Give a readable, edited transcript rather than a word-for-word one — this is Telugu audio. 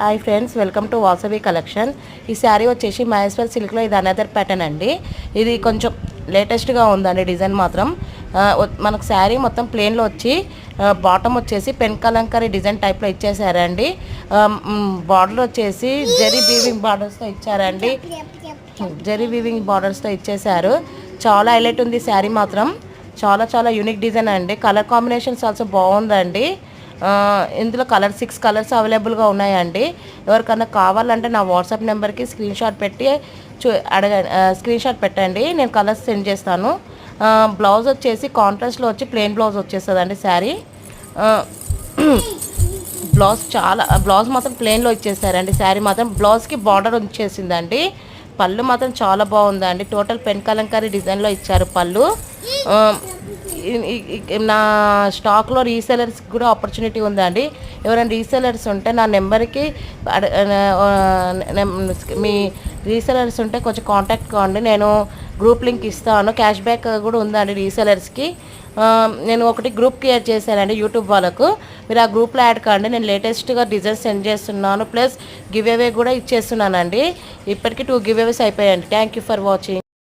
Hi friends, welcome to Vasavi collection. ఈ శారీ వచ్చేసి మహేశ్వర్ సిల్క్లో ఇది అనదర్ ప్యాటర్న్ అండి. ఇది కొంచెం లేటెస్ట్గా ఉందండి. డిజైన్ మాత్రం మనకు శారీ మొత్తం ప్లెయిన్లో వచ్చి బాటమ్ వచ్చేసి పెన్ కలంకారీ డిజైన్ టైప్లో ఇచ్చేసారండి. బార్డర్ వచ్చేసి జరీ వీవింగ్ బార్డర్స్తో ఇచ్చారండి. జరీ వీవింగ్ బార్డర్స్తో ఇచ్చేసారు. చాలా హైలైట్ ఉంది శారీ మాత్రం. చాలా యూనిక్ డిజైన్ అండి. కలర్ కాంబినేషన్స్ ఆల్సో బాగుందండి. ఇందులో 6 కలర్స్ అవైలబుల్గా ఉన్నాయండి. ఎవరికన్నా కావాలంటే నా వాట్సాప్ నెంబర్కి స్క్రీన్ షాట్ పెట్టండి. నేను కలర్స్ సెండ్ చేస్తాను. బ్లౌజ్ వచ్చేసి కాంట్రాస్ట్లో వచ్చి ప్లెయిన్ బ్లౌజ్ వచ్చేస్తుందండి శారీ. బ్లౌజ్ మాత్రం ప్లెయిన్లో ఇచ్చేసారండి. శారీ మాత్రం బ్లౌజ్కి బార్డర్ వచ్చేసిందండి. పళ్ళు మాత్రం చాలా బాగుందండి. టోటల్ పెన్ కలంకారీ డిజైన్లో ఇచ్చారు పళ్ళు. నా స్టాక్లో రీసెలర్స్కి కూడా ఆపర్చునిటీ ఉందండి. ఎవరైనా రీసెలర్స్ ఉంటే నా నెంబర్కి మీ రీసెలర్స్ ఉంటే కొంచెం కాంటాక్ట్ కావండి. నేను గ్రూప్ లింక్ ఇస్తాను. క్యాష్ బ్యాక్ కూడా ఉందండి రీసెలర్స్కి. నేను ఒకటి గ్రూప్ క్రియేట్ చేశానండి యూట్యూబ్ వాళ్ళకు. మీరు ఆ గ్రూప్లో యాడ్ కాండి. నేను లేటెస్ట్గా డిజైన్స్ సెండ్ చేస్తున్నాను. ప్లస్ గివ్ అవే కూడా ఇచ్చేస్తున్నానండి. ఇప్పటికీ 2 గివ్ అవేస్ అయిపోయాయండి. Thank you for watching.